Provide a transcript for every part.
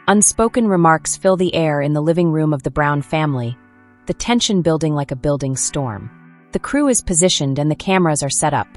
Unspoken remarks fill the air in the living room of the Brown family, the tension building like a building storm. The crew is positioned and the cameras are set up.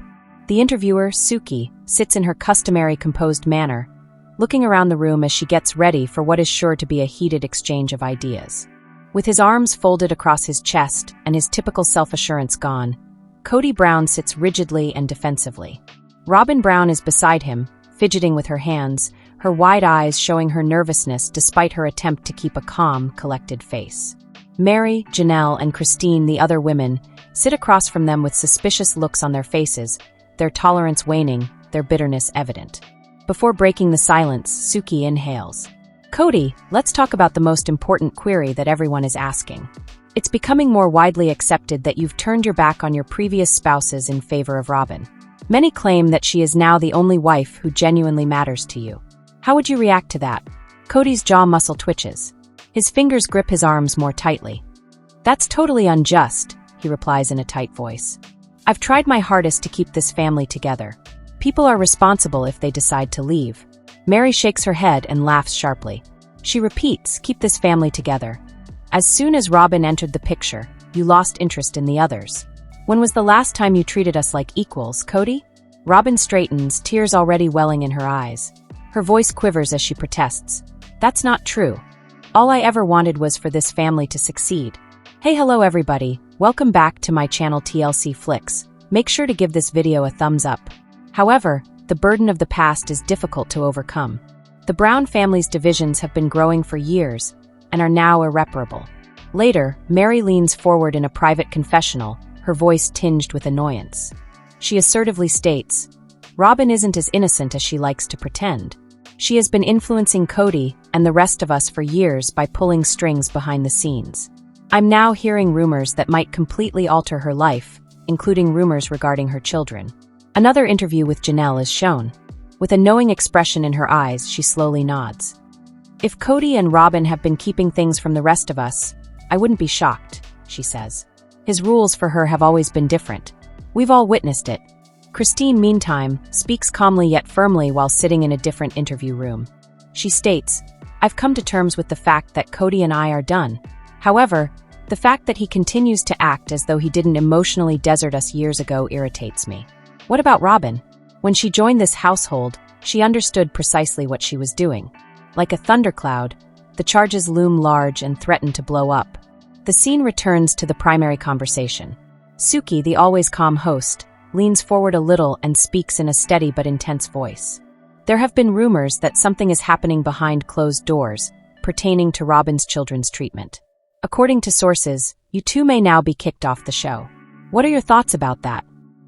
The interviewer, Suki, sits in her customary composed manner, looking around the room as she gets ready for what is sure to be a heated exchange of ideas. With his arms folded across his chest and his typical self-assurance gone, Cody Brown sits rigidly and defensively. Robyn Brown is beside him, fidgeting with her hands, her wide eyes showing her nervousness despite her attempt to keep a calm, collected face. Meri, Janelle, and Christine, the other women, sit across from them with suspicious looks on their faces, their tolerance waning, their bitterness evident. Before breaking the silence, Suki inhales. Cody, let's talk about the most important query that everyone is asking. It's becoming more widely accepted that you've turned your back on your previous spouses in favor of Robyn. Many claim that she is now the only wife who genuinely matters to you. How would you react to that? Cody's jaw muscle twitches. His fingers grip his arms more tightly. That's totally unjust, he replies in a tight voice. I've tried my hardest to keep this family together. People are responsible if they decide to leave. Meri shakes her head and laughs sharply. She repeats, keep this family together. As soon as Robyn entered the picture, you lost interest in the others. When was the last time you treated us like equals, Cody? Robyn straightens, tears already welling in her eyes. Her voice quivers as she protests. That's not true. All I ever wanted was for this family to succeed. Hey, hello everybody. Welcome back to my channel TLC Flicks. Make sure to give this video a thumbs up. However, the burden of the past is difficult to overcome. The Brown family's divisions have been growing for years and are now irreparable. Later, Meri leans forward in a private confessional, her voice tinged with annoyance. She assertively states, Robyn isn't as innocent as she likes to pretend. She has been influencing Cody and the rest of us for years by pulling strings behind the scenes. I'm now hearing rumors that might completely alter her life, including rumors regarding her children. Another interview with Janelle is shown. With a knowing expression in her eyes, she slowly nods. If Cody and Robyn have been keeping things from the rest of us, I wouldn't be shocked, she says. His rules for her have always been different. We've all witnessed it. Christine, meantime, speaks calmly yet firmly while sitting in a different interview room. She states, I've come to terms with the fact that Cody and I are done. However, the fact that he continues to act as though he didn't emotionally desert us years ago irritates me. What about Robyn? When she joined this household, she understood precisely what she was doing. Like a thundercloud, the charges loom large and threaten to blow up. The scene returns to the primary conversation. Suki, the always calm host, leans forward a little and speaks in a steady but intense voice. There have been rumors that something is happening behind closed doors, pertaining to Robyn's children's treatment. According to sources, you two may now be kicked off the show. What are your thoughts about that?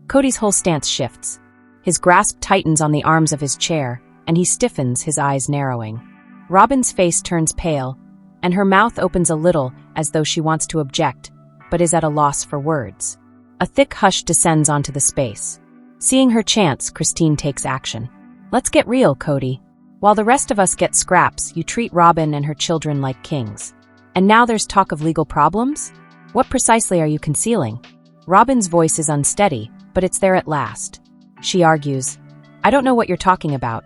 Cody's whole stance shifts. His grasp tightens on the arms of his chair, and he stiffens, his eyes narrowing. Robyn's face turns pale, and her mouth opens a little as though she wants to object, but is at a loss for words. A thick hush descends onto the space. Seeing her chance, Christine takes action. Let's get real, Cody. While the rest of us get scraps, you treat Robyn and her children like kings. And now there's talk of legal problems? What precisely are you concealing? Robyn's voice is unsteady, but it's there at last. She argues, I don't know what you're talking about.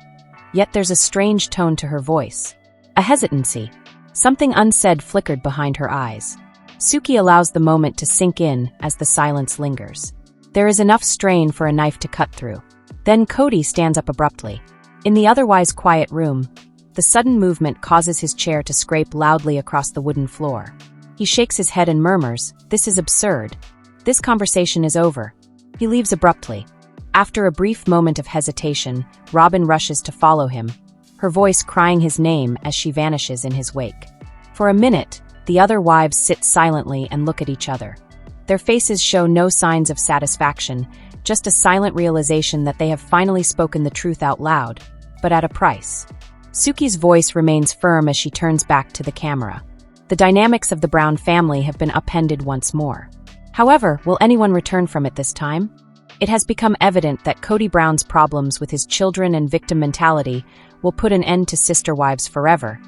Yet there's a strange tone to her voice. A hesitancy. Something unsaid flickered behind her eyes. Suki allows the moment to sink in as the silence lingers. There is enough strain for a knife to cut through. Then Cody stands up abruptly. In the otherwise quiet room, the sudden movement causes his chair to scrape loudly across the wooden floor. He shakes his head and murmurs, This is absurd. This conversation is over. He leaves abruptly. After a brief moment of hesitation, Robyn rushes to follow him, her voice crying his name as she vanishes in his wake. For a minute, the other wives sit silently and look at each other. Their faces show no signs of satisfaction, just a silent realization that they have finally spoken the truth out loud, but at a price. Suki's voice remains firm as she turns back to the camera. The dynamics of the Brown family have been upended once more. However, will anyone return from it this time? It has become evident that Cody Brown's problems with his children and victim mentality will put an end to sister wives forever,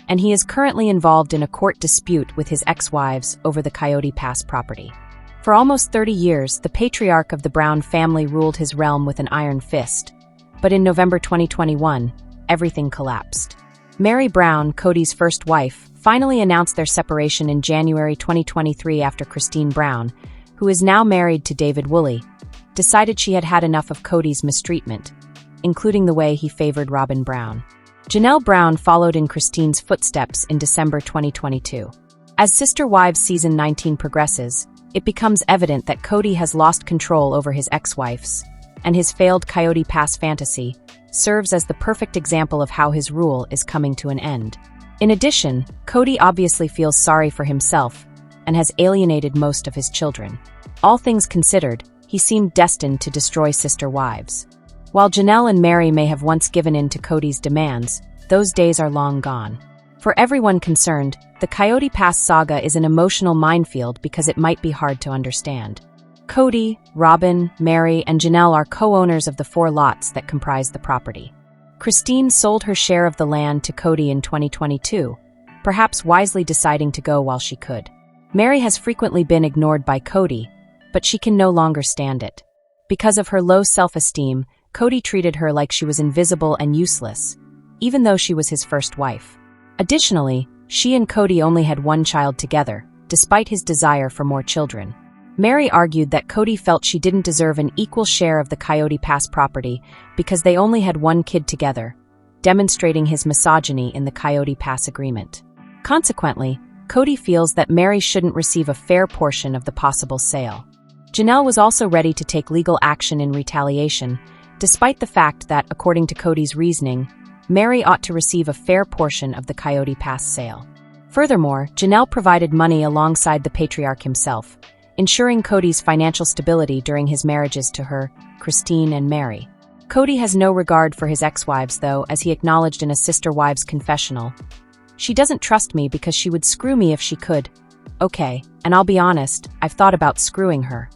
and he is currently involved in a court dispute with his ex-wives over the Coyote Pass property. For almost 30 years, the patriarch of the Brown family ruled his realm with an iron fist, but in November 2021, everything collapsed. Meri Brown, Cody's first wife, finally announced their separation in January 2023 after Christine Brown, who is now married to David Woolley, decided she had had enough of Cody's mistreatment, including the way he favored Robyn Brown. Janelle Brown followed in Christine's footsteps in December 2022. As Sister Wives Season 19 progresses, it becomes evident that Cody has lost control over his ex-wives, and his failed Coyote Pass fantasy serves as the perfect example of how his rule is coming to an end. In addition, Cody obviously feels sorry for himself and has alienated most of his children. All things considered, he seemed destined to destroy Sister Wives. While Janelle and Meri may have once given in to Cody's demands, those days are long gone. For everyone concerned, the Coyote Pass saga is an emotional minefield because it might be hard to understand. Cody, Robyn, Meri, and Janelle are co-owners of the 4 lots that comprise the property. Christine sold her share of the land to Cody in 2022, perhaps wisely deciding to go while she could. Meri has frequently been ignored by Cody, but she can no longer stand it. Because of her low self-esteem, Cody treated her like she was invisible and useless, even though she was his first wife. Additionally, she and Cody only had 1 child together, despite his desire for more children. Meri argued that Cody felt she didn't deserve an equal share of the Coyote Pass property because they only had 1 kid together, demonstrating his misogyny in the Coyote Pass agreement. Consequently, Cody feels that Meri shouldn't receive a fair portion of the possible sale. Janelle was also ready to take legal action in retaliation, despite the fact that, according to Cody's reasoning, Meri ought to receive a fair portion of the Coyote Pass sale. Furthermore, Janelle provided money alongside the patriarch himself, ensuring Cody's financial stability during his marriages to her, Christine and Meri. Cody has no regard for his ex-wives, though, as he acknowledged in a Sister Wives confessional. "She doesn't trust me because she would screw me if she could. Okay, and I'll be honest, I've thought about screwing her."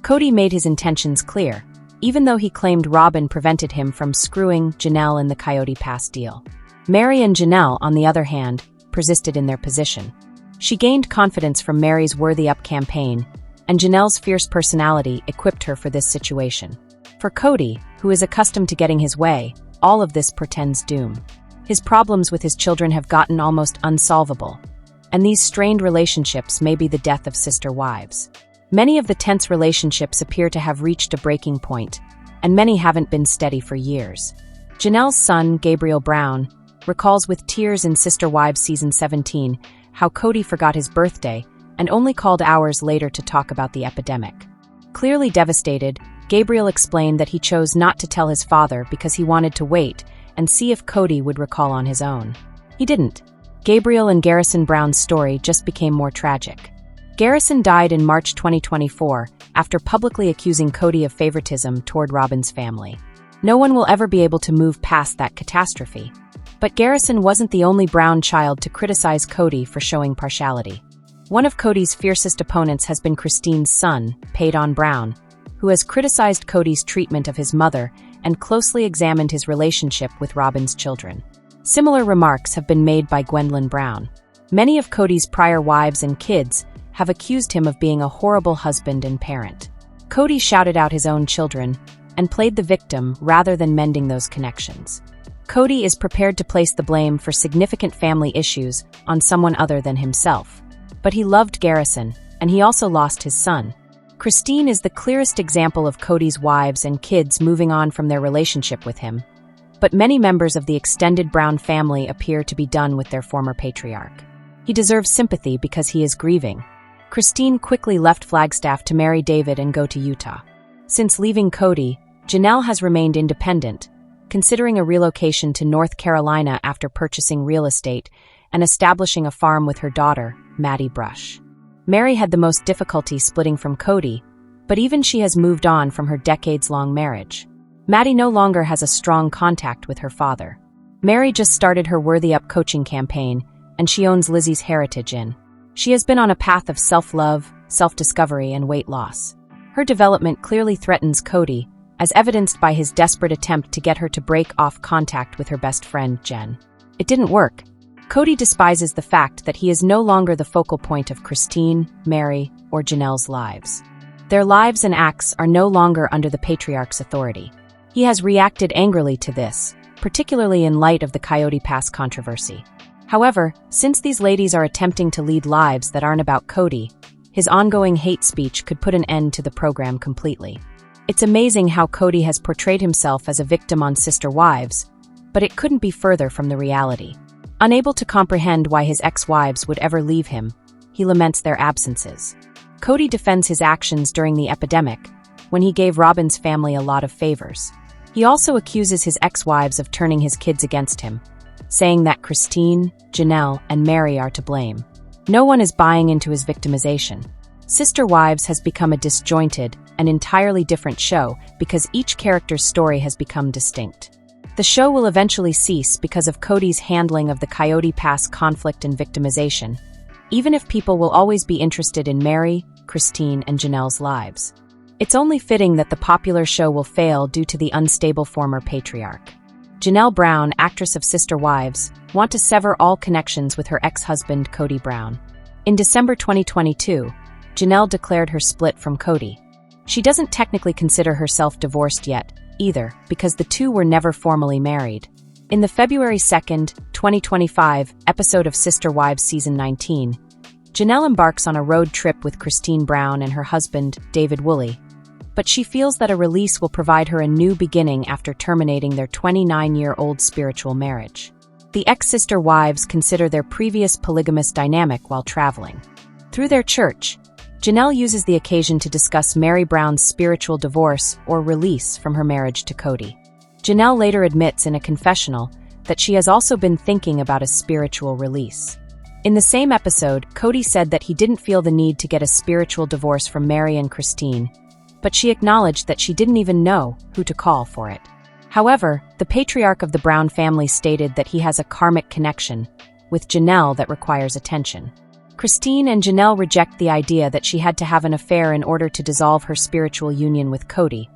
Cody made his intentions clear, even though he claimed Robyn prevented him from screwing Janelle in the Coyote Pass deal. Meri and Janelle, on the other hand, persisted in their position. She gained confidence from Meri's Worthy Up campaign, and Janelle's fierce personality equipped her for this situation. For Cody, who is accustomed to getting his way, all of this portends doom. His problems with his children have gotten almost unsolvable, and these strained relationships may be the death of Sister Wives. Many of the tense relationships appear to have reached a breaking point, and many haven't been steady for years. Janelle's son, Gabriel Brown, recalls with tears in Sister Wives Season 17 how Cody forgot his birthday and only called hours later to talk about the epidemic. Clearly devastated, Gabriel explained that he chose not to tell his father because he wanted to wait and see if Cody would recall on his own. He didn't. Gabriel and Garrison Brown's story just became more tragic. Garrison died in March 2024 after publicly accusing Cody of favoritism toward Robyn's family. No one will ever be able to move past that catastrophe. But Garrison wasn't the only Brown child to criticize Cody for showing partiality. One of Cody's fiercest opponents has been Christine's son, Paydon Brown, who has criticized Cody's treatment of his mother and closely examined his relationship with Robyn's children. Similar remarks have been made by Gwendolyn Brown. Many of Cody's prior wives and kids have accused him of being a horrible husband and parent. Cody shouted out his own children and played the victim rather than mending those connections. Cody is prepared to place the blame for significant family issues on someone other than himself. But he loved Garrison, and he also lost his son. Christine is the clearest example of Cody's wives and kids moving on from their relationship with him, but many members of the extended Brown family appear to be done with their former patriarch. He deserves sympathy because he is grieving. Christine quickly left Flagstaff to marry David and go to Utah. Since leaving Cody, Janelle has remained independent, considering a relocation to North Carolina after purchasing real estate and establishing a farm with her daughter, Maddie Brush. Meri had the most difficulty splitting from Cody, but even she has moved on from her decades-long marriage. Maddie no longer has a strong contact with her father. Meri just started her Worthy Up coaching campaign, and she owns Lizzie's Heritage Inn. She has been on a path of self-love, self-discovery, and weight loss. Her development clearly threatens Cody, as evidenced by his desperate attempt to get her to break off contact with her best friend, Jen. It didn't work. Cody despises the fact that he is no longer the focal point of Christine, Meri, or Janelle's lives. Their lives and acts are no longer under the patriarch's authority. He has reacted angrily to this, particularly in light of the Coyote Pass controversy. However, since these ladies are attempting to lead lives that aren't about Cody, his ongoing hate speech could put an end to the program completely. It's amazing how Cody has portrayed himself as a victim on Sister Wives, but it couldn't be further from the reality. Unable to comprehend why his ex-wives would ever leave him, he laments their absences. Cody defends his actions during the epidemic, when he gave Robyn's family a lot of favors. He also accuses his ex-wives of turning his kids against him, saying that Christine, Janelle, and Meri are to blame. No one is buying into his victimization. Sister Wives has become a disjointed and entirely different show because each character's story has become distinct. The show will eventually cease because of Cody's handling of the Coyote Pass conflict and victimization, even if people will always be interested in Meri, Christine, and Janelle's lives. It's only fitting that the popular show will fail due to the unstable former patriarch. Janelle Brown, actress of Sister Wives, want to sever all connections with her ex-husband Cody Brown. In December 2022, Janelle declared her split from Cody. She doesn't technically consider herself divorced yet, either, because the two were never formally married. In the February 2nd, 2025 episode of Sister Wives Season 19, Janelle embarks on a road trip with Christine Brown and her husband, David Woolley, but she feels that a release will provide her a new beginning after terminating their 29-year-old spiritual marriage. The ex-sister wives consider their previous polygamous dynamic while traveling. Through their church, Janelle uses the occasion to discuss Meri Brown's spiritual divorce or release from her marriage to Cody. Janelle later admits in a confessional that she has also been thinking about a spiritual release. In the same episode, Cody said that he didn't feel the need to get a spiritual divorce from Meri and Christine, but she acknowledged that she didn't even know who to call for it. However, the patriarch of the Brown family stated that he has a karmic connection with Janelle that requires attention. Christine and Janelle reject the idea that she had to have an affair in order to dissolve her spiritual union with Cody,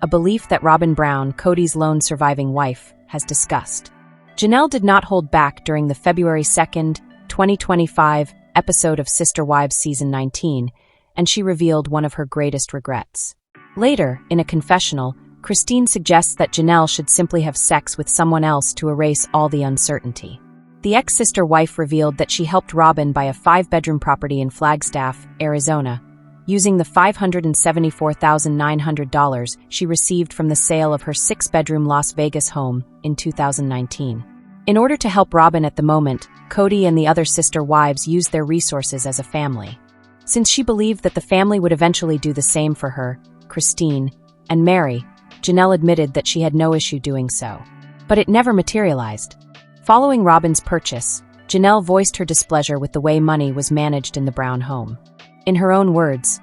a belief that Robyn Brown, Cody's lone surviving wife, has discussed. Janelle did not hold back during the February 2nd, 2025 episode of Sister Wives Season 19, and she revealed one of her greatest regrets. Later, in a confessional, Christine suggests that Janelle should simply have sex with someone else to erase all the uncertainty. The ex-sister wife revealed that she helped Robyn buy a 5-bedroom property in Flagstaff, Arizona, using the $574,900 she received from the sale of her 6-bedroom Las Vegas home in 2019. In order to help Robyn at the moment, Cody and the other sister wives used their resources as a family. Since she believed that the family would eventually do the same for her, Christine, and Meri, Janelle admitted that she had no issue doing so. But it never materialized. Following Robyn's purchase, Janelle voiced her displeasure with the way money was managed in the Brown home. In her own words,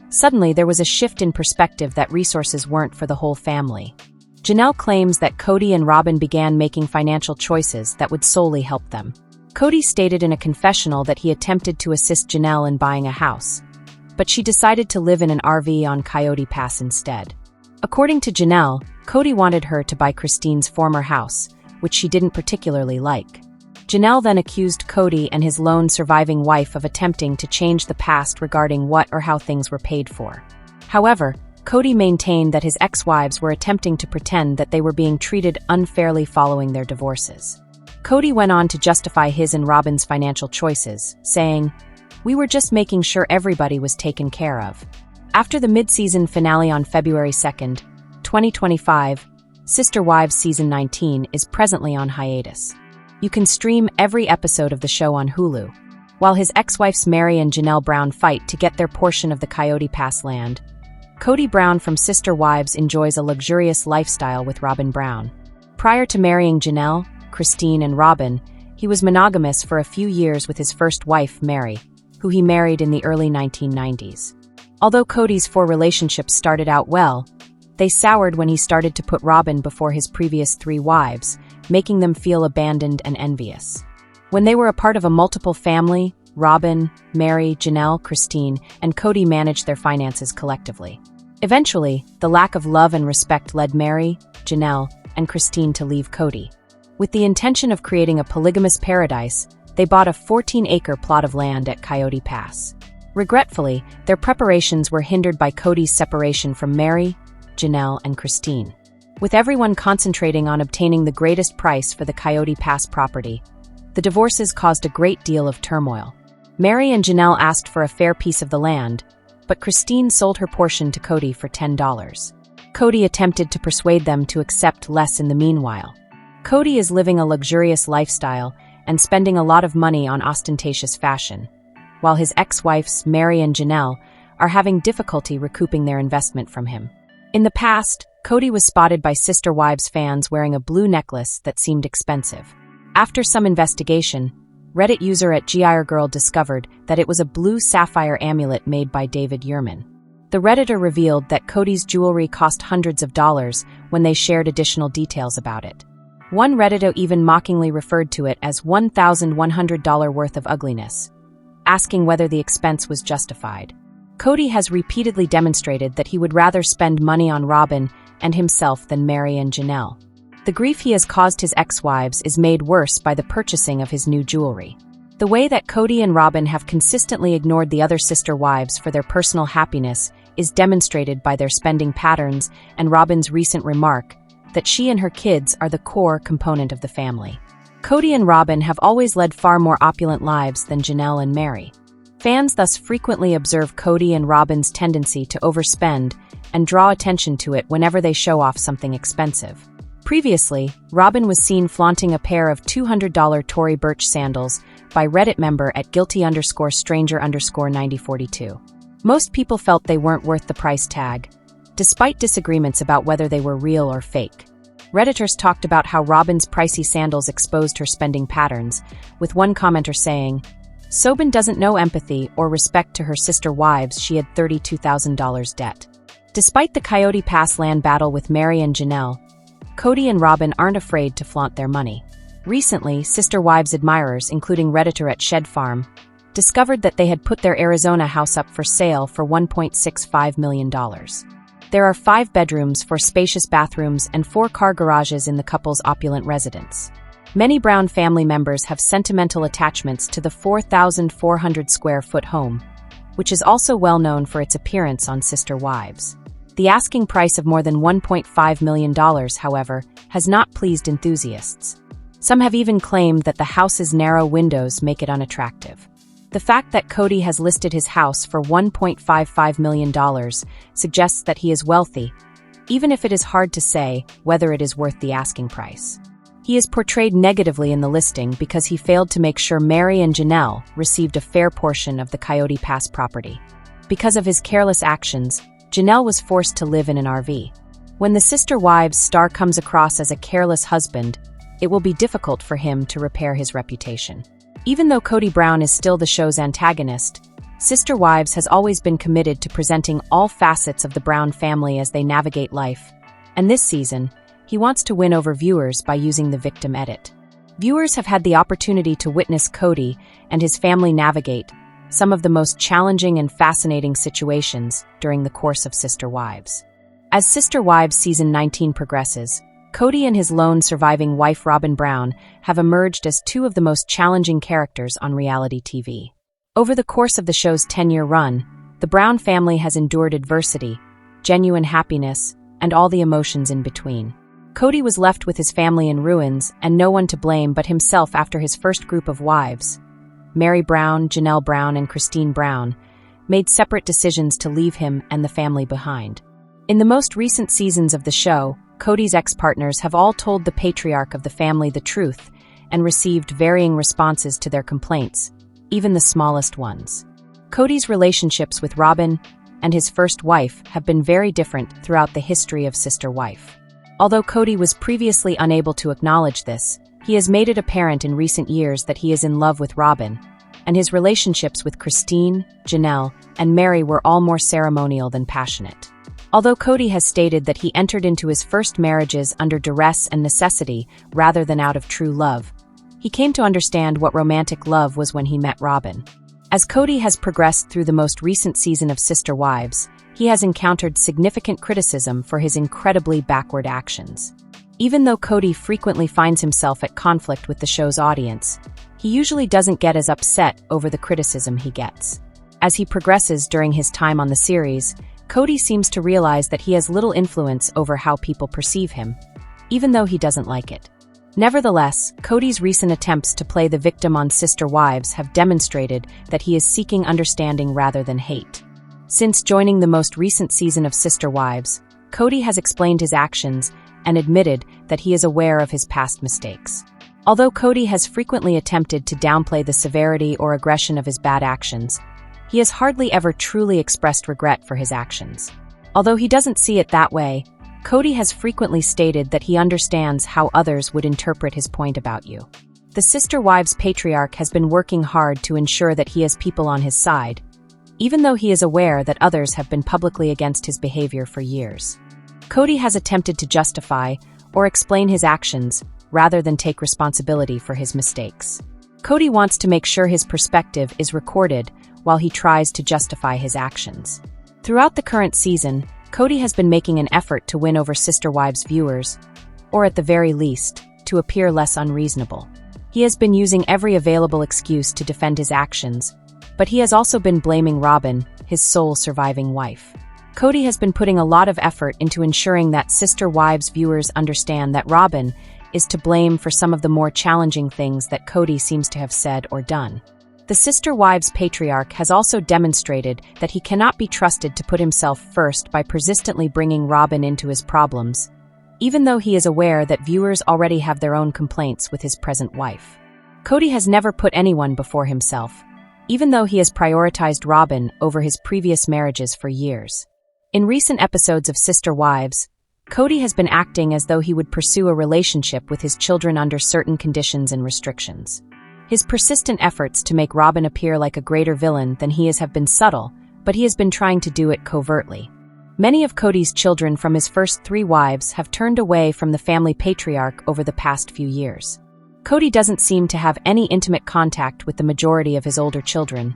"Suddenly there was a shift in perspective that resources weren't for the whole family." Janelle claims that Cody and Robyn began making financial choices that would solely help them. Cody stated in a confessional that he attempted to assist Janelle in buying a house, but she decided to live in an RV on Coyote Pass instead. According to Janelle, Cody wanted her to buy Christine's former house, which she didn't particularly like. Janelle then accused Cody and his lone surviving wife of attempting to change the past regarding what or how things were paid for. However, Cody maintained that his ex-wives were attempting to pretend that they were being treated unfairly following their divorces. Cody went on to justify his and Robyn's financial choices, saying, "We were just making sure everybody was taken care of." After the mid-season finale on February 2nd, 2025, Sister Wives Season 19 is presently on hiatus. You can stream every episode of the show on Hulu. While his ex-wives Meri and Janelle Brown fight to get their portion of the Coyote Pass land, Cody Brown from Sister Wives enjoys a luxurious lifestyle with Robyn Brown. Prior to marrying Janelle, Christine, and Robyn, he was monogamous for a few years with his first wife, Meri, who he married in the early 1990s. Although Cody's 4 relationships started out well, they soured when he started to put Robyn before his previous 3 wives, making them feel abandoned and envious. When they were a part of a multiple family, Robyn, Meri, Janelle, Christine, and Cody managed their finances collectively. Eventually, the lack of love and respect led Meri, Janelle, and Christine to leave Cody. With the intention of creating a polygamous paradise, they bought a 14-acre plot of land at Coyote Pass. Regretfully, their preparations were hindered by Cody's separation from Meri, Janelle, and Christine. with everyone concentrating on obtaining the greatest price for the Coyote Pass property. The divorces caused a great deal of turmoil. Meri and Janelle asked for a fair piece of the land, but Christine sold her portion to Cody for $10. Cody attempted to persuade them to accept less in the meanwhile. Cody is living a luxurious lifestyle and spending a lot of money on ostentatious fashion, while his ex-wives Meri and Janelle are having difficulty recouping their investment from him. In the past, Cody was spotted by Sister Wives fans wearing a blue necklace that seemed expensive. After some investigation, Reddit user @GIRGirl discovered that it was a blue sapphire amulet made by David Yurman. The Redditor revealed that Cody's jewelry cost hundreds of dollars when they shared additional details about it. One Redditor even mockingly referred to it as $1,100 worth of ugliness, asking whether the expense was justified. Cody has repeatedly demonstrated that he would rather spend money on Robyn and himself than Meri and Janelle. The grief he has caused his ex-wives is made worse by the purchasing of his new jewelry. The way that Cody and Robyn have consistently ignored the other sister wives for their personal happiness is demonstrated by their spending patterns and Robyn's recent remark that she and her kids are the core component of the family. Cody and Robyn have always led far more opulent lives than Janelle and Meri. Fans thus frequently observe Cody and Robyn's tendency to overspend and draw attention to it whenever they show off something expensive. Previously, Robyn was seen flaunting a pair of $200 Tory Burch sandals by Reddit member @guilty_stranger_9042. Most people felt they weren't worth the price tag, despite disagreements about whether they were real or fake. Redditors talked about how Robyn's pricey sandals exposed her spending patterns, with one commenter saying, "Sobin doesn't know empathy or respect to her sister wives, she had $32,000 debt." Despite the Coyote Pass land battle with Meri and Janelle, Cody and Robyn aren't afraid to flaunt their money. Recently, sister wives admirers, including Redditor @ShedFarm, discovered that they had put their Arizona house up for sale for $1.65 million. There are 5 bedrooms, 4 spacious bathrooms, and 4 car garages in the couple's opulent residence. Many Brown family members have sentimental attachments to the 4,400 square foot home, which is also well known for its appearance on Sister Wives. The asking price of more than $1.5 million, however, has not pleased enthusiasts. Some have even claimed that the house's narrow windows make it unattractive. The fact that Cody has listed his house for $1.55 million suggests that he is wealthy, even if it is hard to say whether it is worth the asking price. He is portrayed negatively in the listing because he failed to make sure Meri and Janelle received a fair portion of the Coyote Pass property. Because of his careless actions, Janelle was forced to live in an RV. When the Sister Wives star comes across as a careless husband, it will be difficult for him to repair his reputation. Even though Cody Brown is still the show's antagonist, Sister Wives has always been committed to presenting all facets of the Brown family as they navigate life, and this season, he wants to win over viewers by using the victim edit. Viewers have had the opportunity to witness Cody and his family navigate some of the most challenging and fascinating situations during the course of Sister Wives. As Sister Wives Season 19 progresses, Cody and his lone surviving wife Robyn Brown have emerged as 2 of the most challenging characters on reality TV. Over the course of the show's 10-year run, the Brown family has endured adversity, genuine happiness, and all the emotions in between. Cody was left with his family in ruins and no one to blame but himself after his first group of wives, Meri Brown, Janelle Brown, and Christine Brown, made separate decisions to leave him and the family behind. In the most recent seasons of the show, Cody's ex-partners have all told the patriarch of the family the truth and received varying responses to their complaints, even the smallest ones. Cody's relationships with Robyn and his first wife have been very different throughout the history of Sister Wife. Although Cody was previously unable to acknowledge this, he has made it apparent in recent years that he is in love with Robyn, and his relationships with Christine, Janelle, and Meri were all more ceremonial than passionate. Although Cody has stated that he entered into his first marriages under duress and necessity rather than out of true love, he came to understand what romantic love was when he met Robyn. As Cody has progressed through the most recent season of Sister Wives, he has encountered significant criticism for his incredibly backward actions. Even though Cody frequently finds himself at conflict with the show's audience, he usually doesn't get as upset over the criticism he gets. As he progresses during his time on the series, Cody seems to realize that he has little influence over how people perceive him, even though he doesn't like it. Nevertheless, Cody's recent attempts to play the victim on Sister Wives have demonstrated that he is seeking understanding rather than hate. Since joining the most recent season of Sister Wives, Cody has explained his actions and admitted that he is aware of his past mistakes. Although Cody has frequently attempted to downplay the severity or aggression of his bad actions, he has hardly ever truly expressed regret for his actions. Although he doesn't see it that way, Cody has frequently stated that he understands how others would interpret his point about you. The Sister Wives patriarch has been working hard to ensure that he has people on his side, even though he is aware that others have been publicly against his behavior for years. Cody has attempted to justify or explain his actions rather than take responsibility for his mistakes. Cody wants to make sure his perspective is recorded while he tries to justify his actions. Throughout the current season, Cody has been making an effort to win over Sister Wives viewers, or at the very least, to appear less unreasonable. He has been using every available excuse to defend his actions, but he has also been blaming Robyn, his sole surviving wife. Cody has been putting a lot of effort into ensuring that Sister Wives viewers understand that Robyn is to blame for some of the more challenging things that Cody seems to have said or done. The Sister Wives patriarch has also demonstrated that he cannot be trusted to put himself first by persistently bringing Robyn into his problems, even though he is aware that viewers already have their own complaints with his present wife. Cody has never put anyone before himself, even though he has prioritized Robyn over his previous marriages for years. In recent episodes of Sister Wives, Cody has been acting as though he would pursue a relationship with his children under certain conditions and restrictions. His persistent efforts to make Robyn appear like a greater villain than he is have been subtle, but he has been trying to do it covertly. Many of Cody's children from his first 3 wives have turned away from the family patriarch over the past few years. Cody doesn't seem to have any intimate contact with the majority of his older children,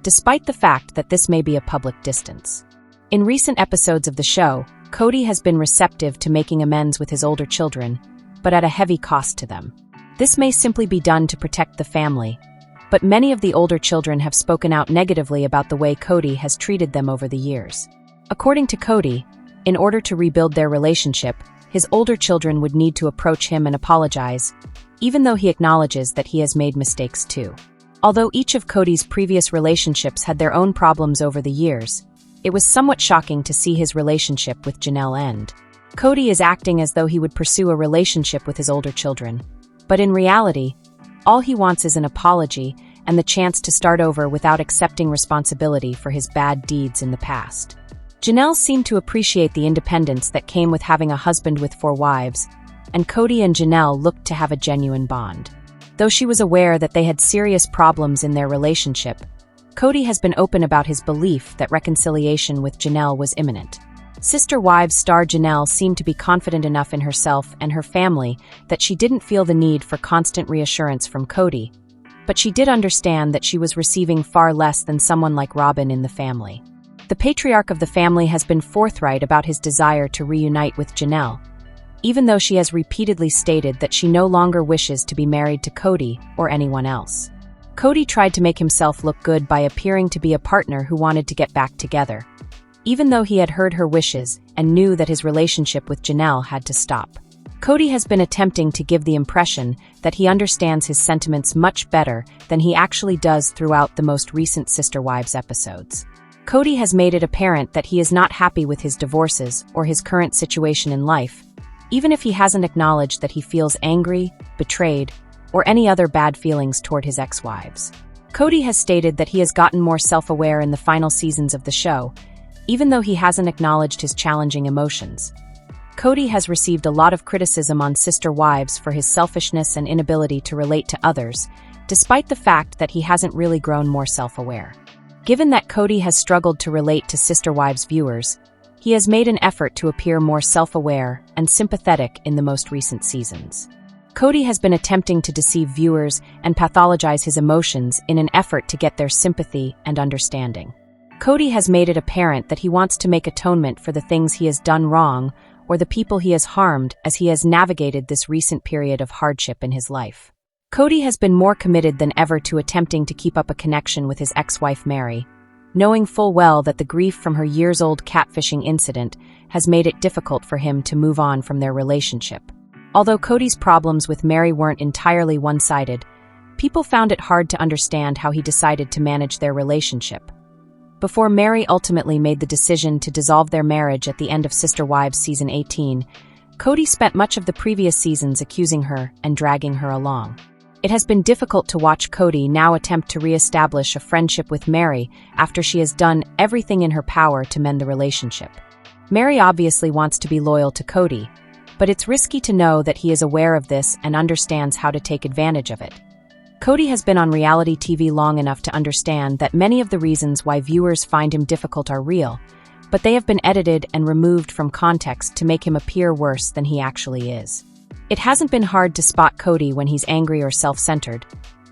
despite the fact that this may be a public distance. In recent episodes of the show, Cody has been receptive to making amends with his older children, but at a heavy cost to them. This may simply be done to protect the family, but many of the older children have spoken out negatively about the way Cody has treated them over the years. According to Cody, in order to rebuild their relationship, his older children would need to approach him and apologize, even though he acknowledges that he has made mistakes too. Although each of Cody's previous relationships had their own problems over the years, it was somewhat shocking to see his relationship with Janelle end. Cody is acting as though he would pursue a relationship with his older children, but in reality, all he wants is an apology and the chance to start over without accepting responsibility for his bad deeds in the past. Janelle seemed to appreciate the independence that came with having a husband with 4 wives, and Cody and Janelle looked to have a genuine bond. Though she was aware that they had serious problems in their relationship, Cody has been open about his belief that reconciliation with Janelle was imminent. Sister Wives star Janelle seemed to be confident enough in herself and her family that she didn't feel the need for constant reassurance from Cody, but she did understand that she was receiving far less than someone like Robyn in the family. The patriarch of the family has been forthright about his desire to reunite with Janelle, even though she has repeatedly stated that she no longer wishes to be married to Cody or anyone else. Cody tried to make himself look good by appearing to be a partner who wanted to get back together, even though he had heard her wishes and knew that his relationship with Janelle had to stop. Cody has been attempting to give the impression that he understands his sentiments much better than he actually does throughout the most recent Sister Wives episodes. Cody has made it apparent that he is not happy with his divorces or his current situation in life, even if he hasn't acknowledged that he feels angry, betrayed, or any other bad feelings toward his ex-wives. Cody has stated that he has gotten more self-aware in the final seasons of the show, even though he hasn't acknowledged his challenging emotions. Cody has received a lot of criticism on Sister Wives for his selfishness and inability to relate to others, despite the fact that he hasn't really grown more self-aware. Given that Cody has struggled to relate to Sister Wives viewers, he has made an effort to appear more self-aware and sympathetic in the most recent seasons. Cody has been attempting to deceive viewers and pathologize his emotions in an effort to get their sympathy and understanding. Cody has made it apparent that he wants to make atonement for the things he has done wrong or the people he has harmed as he has navigated this recent period of hardship in his life. Cody has been more committed than ever to attempting to keep up a connection with his ex-wife Meri, knowing full well that the grief from her years-old catfishing incident has made it difficult for him to move on from their relationship. Although Cody's problems with Meri weren't entirely one-sided, people found it hard to understand how he decided to manage their relationship. Before Meri ultimately made the decision to dissolve their marriage at the end of Sister Wives Season 18, Cody spent much of the previous seasons accusing her and dragging her along. It has been difficult to watch Cody now attempt to re-establish a friendship with Meri after she has done everything in her power to mend the relationship. Meri obviously wants to be loyal to Cody, but it's risky to know that he is aware of this and understands how to take advantage of it. Cody has been on reality TV long enough to understand that many of the reasons why viewers find him difficult are real, but they have been edited and removed from context to make him appear worse than he actually is. It hasn't been hard to spot Cody when he's angry or self-centered,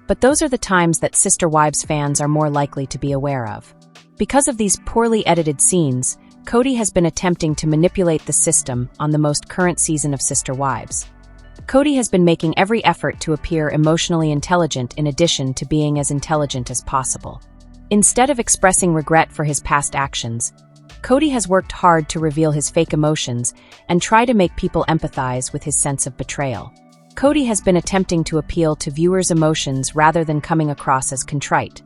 but those are the times that Sister Wives fans are more likely to be aware of. Because of these poorly edited scenes, Cody has been attempting to manipulate the system on the most current season of Sister Wives. Cody has been making every effort to appear emotionally intelligent in addition to being as intelligent as possible. Instead of expressing regret for his past actions, Cody has worked hard to reveal his fake emotions and try to make people empathize with his sense of betrayal. Cody has been attempting to appeal to viewers' emotions rather than coming across as contrite.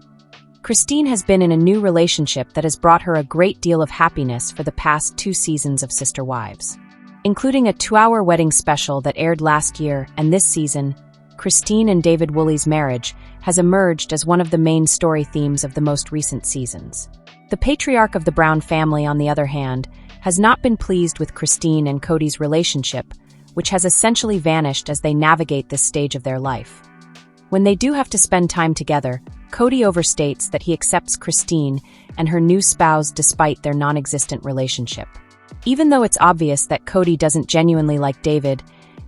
Christine has been in a new relationship that has brought her a great deal of happiness for the past 2 seasons of Sister Wives. Including a 2-hour wedding special that aired last year and this season, Christine and David Woolley's marriage has emerged as one of the main story themes of the most recent seasons. The patriarch of the Brown family, on the other hand, has not been pleased with Christine and Cody's relationship, which has essentially vanished as they navigate this stage of their life. When they do have to spend time together, Cody overstates that he accepts Christine and her new spouse despite their non-existent relationship. Even though it's obvious that Cody doesn't genuinely like David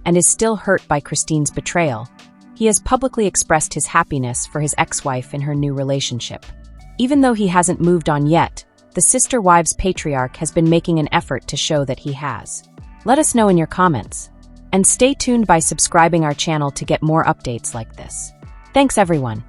and is still hurt by Christine's betrayal, he has publicly expressed his happiness for his ex-wife in her new relationship. Even though he hasn't moved on yet, the Sister Wives patriarch has been making an effort to show that he has. Let us know in your comments. And stay tuned by subscribing our channel to get more updates like this. Thanks everyone.